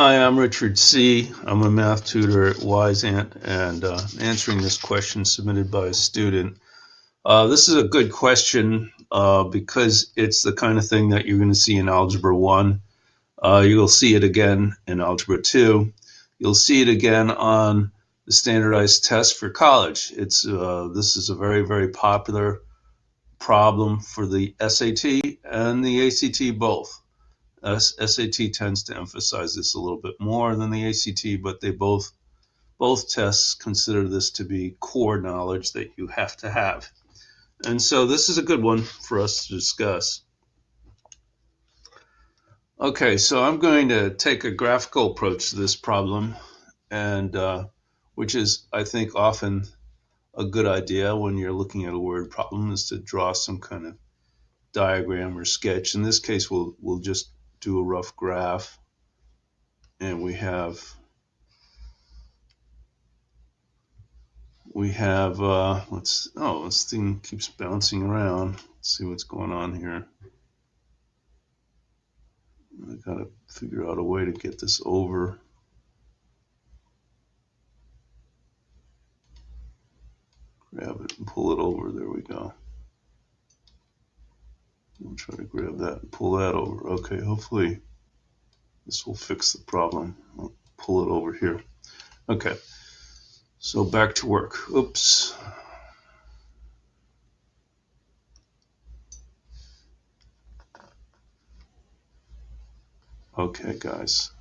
Hi, I'm Richard C. I'm a math tutor at Wyzant and answering this question submitted by a student. This is a good question because it's the kind of thing that you're going to see in Algebra 1. You'll see it again in Algebra 2. You'll see it again on the standardized test for college. This is a very, very popular problem for the SAT and the ACT both. SAT tends to emphasize this a little bit more than the ACT, but they both tests consider this to be core knowledge that you have to have. And so this is a good one for us to discuss. Okay, so I'm going to take a graphical approach to this problem, and which is, I think, often a good idea when you're looking at a word problem, is to draw some kind of diagram or sketch. In this case, we'll just do a rough graph, and we have this thing keeps bouncing around. Let's see what's going on here. I gotta figure out a way to get this over. Grab it and pull it over. There we go. I'll try to grab that and pull that over. Okay, hopefully this will fix the problem. I'll pull it over here. Okay, so back to work. Oops. Okay, guys.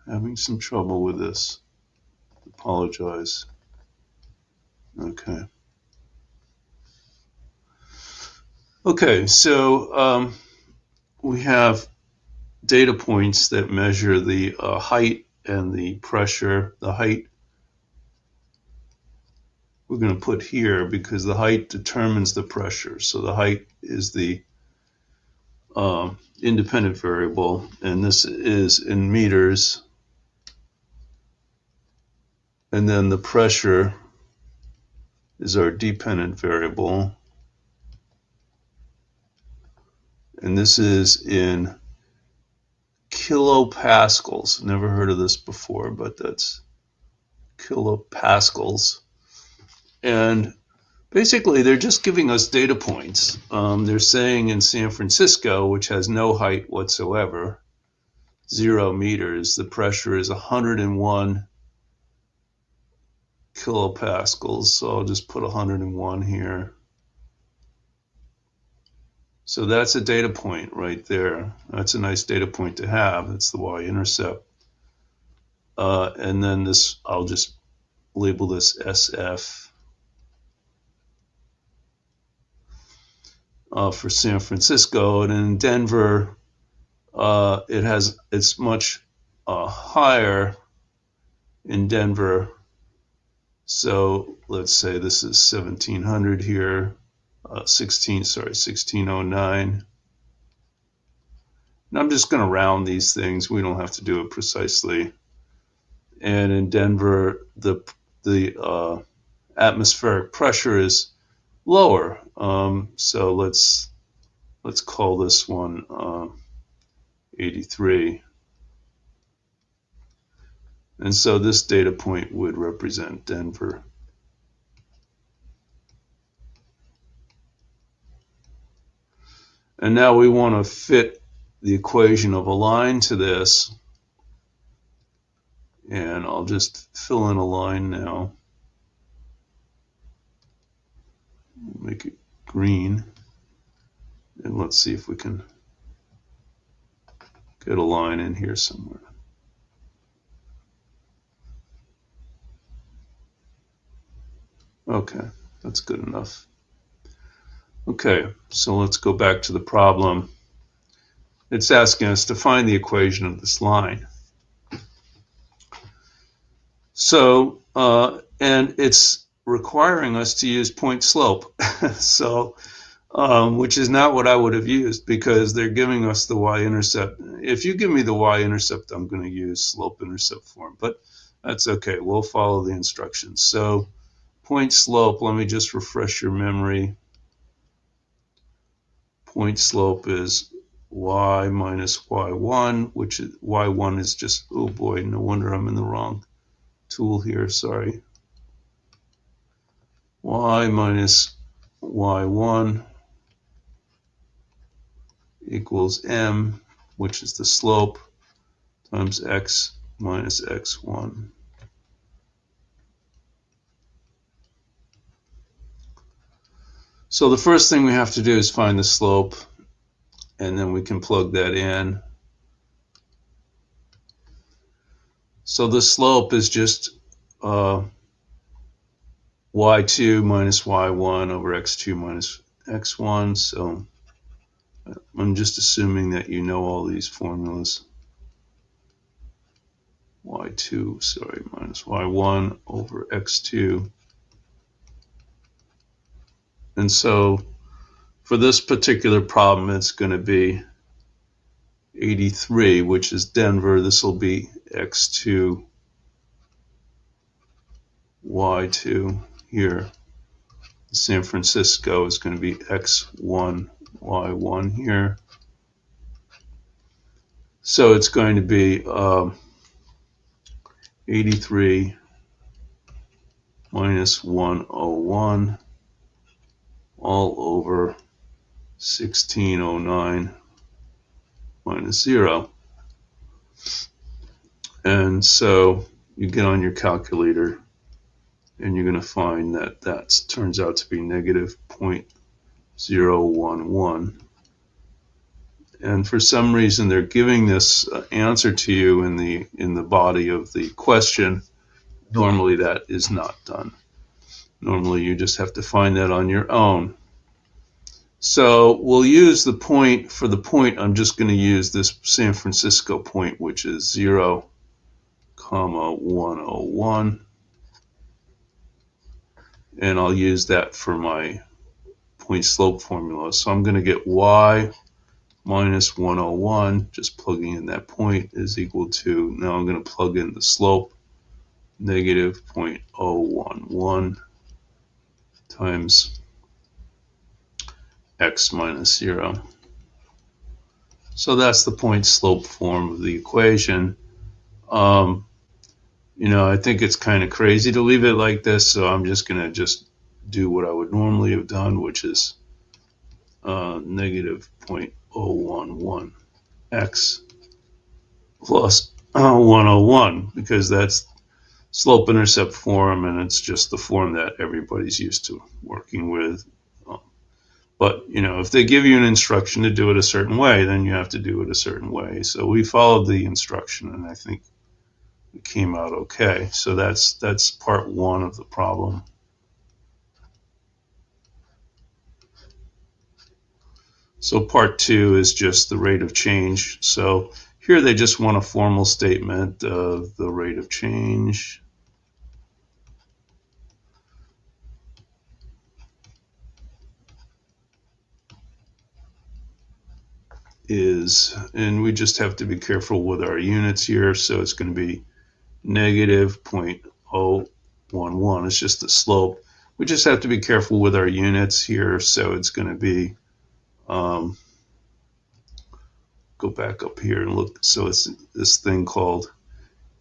Having some trouble with this. Apologize. Okay. Okay, so we have data points that measure the height and the pressure. The height we're going to put here because the height determines the pressure. So the height is the independent variable, and this is in meters. And then the pressure is our dependent variable. And this is in kilopascals. Never heard of this before, but that's kilopascals. And basically, they're just giving us data points. They're saying in San Francisco, which has no height whatsoever, 0 meters, the pressure is 101 kilopascals. So I'll just put 101 here. So that's a data point right there. That's a nice data point to have. It's the y-intercept. And then this, I'll just label this SF for San Francisco. And in Denver, it's much higher in Denver. So let's say this is 1700 here, 1609. And I'm just going to round these things. We don't have to do it precisely. And in Denver, the atmospheric pressure is lower. So let's call this one 83. And so this data point would represent Denver. And now we want to fit the equation of a line to this. And I'll just fill in a line now. Make it green. And let's see if we can get a line in here somewhere. Okay, that's good enough. Okay, so let's go back to the problem. It's asking us to find the equation of this line. So, and it's requiring us to use point slope. So, which is not what I would have used because they're giving us the y-intercept. If you give me the y-intercept, I'm going to use slope-intercept form, but that's okay. We'll follow the instructions. So point slope, let me just refresh your memory. point slope is y minus y1, which is, y1 is just, oh boy, no wonder I'm in the wrong tool here, sorry. Y minus y1 equals m, which is the slope, times x minus x1. So the first thing we have to do is find the slope, and then we can plug that in. So the slope is just y2 minus y1 over x2 minus x1. So I'm just assuming that you know all these formulas. Y2, sorry, minus y1 over x2. And so for this particular problem, it's going to be 83, which is Denver. This will be x2, y2 here. San Francisco is going to be x1, y1 here. So it's going to be 83 minus 101 all over 1609 minus 0. And so you get on your calculator and you're going to find that that turns out to be negative 0.011. And for some reason they're giving this answer to you in the body of the question. Normally that is not done. Normally you just have to find that on your own. So we'll use the point. For the point, I'm just going to use this San Francisco point, which is 0, 101. And I'll use that for my point slope formula. So I'm going to get y minus 101, just plugging in that point, is equal to, now I'm going to plug in the slope, negative 0.011 times x minus 0. So that's the point slope form of the equation. You know, I think it's kind of crazy to leave it like this, so I'm just going to just do what I would normally have done, which is negative 0.011 x plus 101, because that's slope-intercept form, and it's just the form that everybody's used to working with. But, you know, if they give you an instruction to do it a certain way, then you have to do it a certain way. So we followed the instruction, and I think it came out okay. So that's part one of the problem. So part two is just the rate of change. So here they just want a formal statement of the rate of change. Is, and we just have to be careful with our units here. So it's going to be negative 0.011. It's just the slope. We just have to be careful with our units here. So it's going to be, go back up here and look. So it's this thing called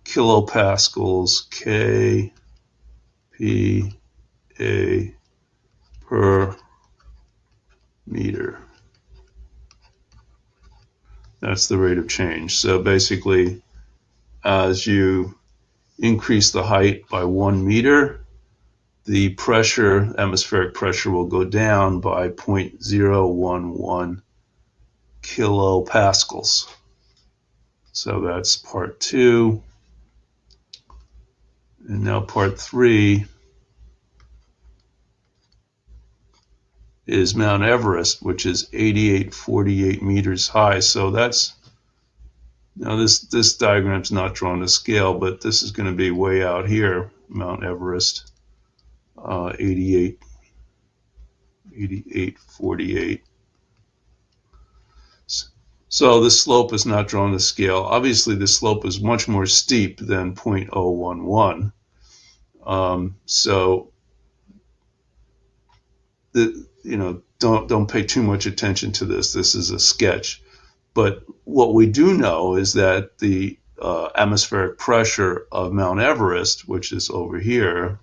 kilopascals, K, P, A, per meter. That's the rate of change. So basically, as you increase the height by 1 meter, the pressure, atmospheric pressure, will go down by 0.011 kilopascals. So that's part two. And now part three is Mount Everest, which is 8848 meters high. So that's, now this diagram's not drawn to scale, but this is going to be way out here, Mount Everest, 8848. So the slope is not drawn to scale. Obviously, the slope is much more steep than 0.011. So don't pay too much attention to this. This is a sketch. But what we do know is that the atmospheric pressure of Mount Everest, which is over here,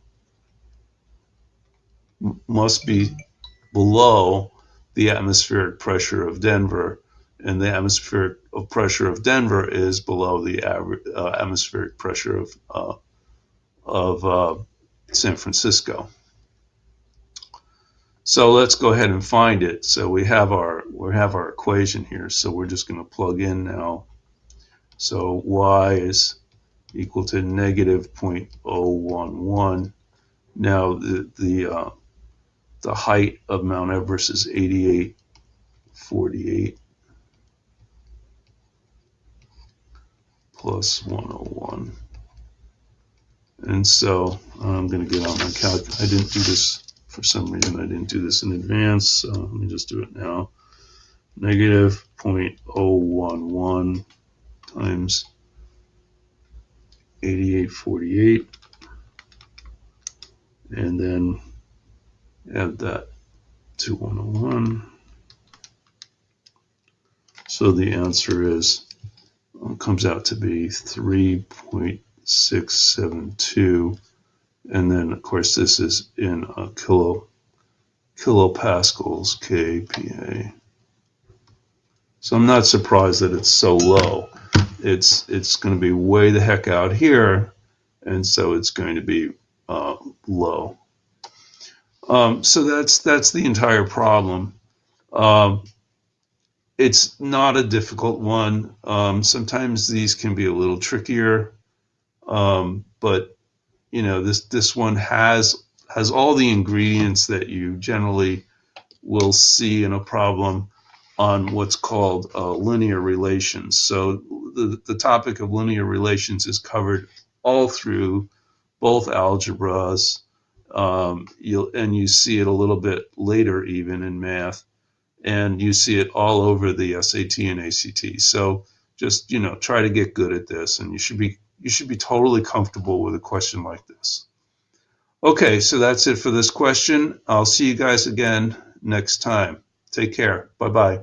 must be below the atmospheric pressure of Denver, and the atmospheric pressure of Denver is below the atmospheric pressure of San Francisco. So let's go ahead and find it. So we have our equation here. So we're just going to plug in now. So y is equal to negative 0.011. Now the height of Mount Everest is 8848 plus 101. And so I'm going to get on my calculator. I didn't do this for some reason. I didn't do this in advance. So let me just do it now. Negative 0.011 times 8848, and then add that to 101. So the answer is comes out to be 3.672, and then of course this is in kilopascals kPa. So I'm not surprised that it's so low. It's going to be way the heck out here, and so it's going to be low. So that's the entire problem. It's not a difficult one. Sometimes these can be a little trickier, but this one has all the ingredients that you generally will see in a problem on what's called linear relations. So the topic of linear relations is covered all through both algebras, and you see it a little bit later even in math, and you see it all over the SAT and ACT. So just try to get good at this, and you should be totally comfortable with a question like this. Okay, so that's it for this question. I'll see you guys again next time. Take care. Bye-bye.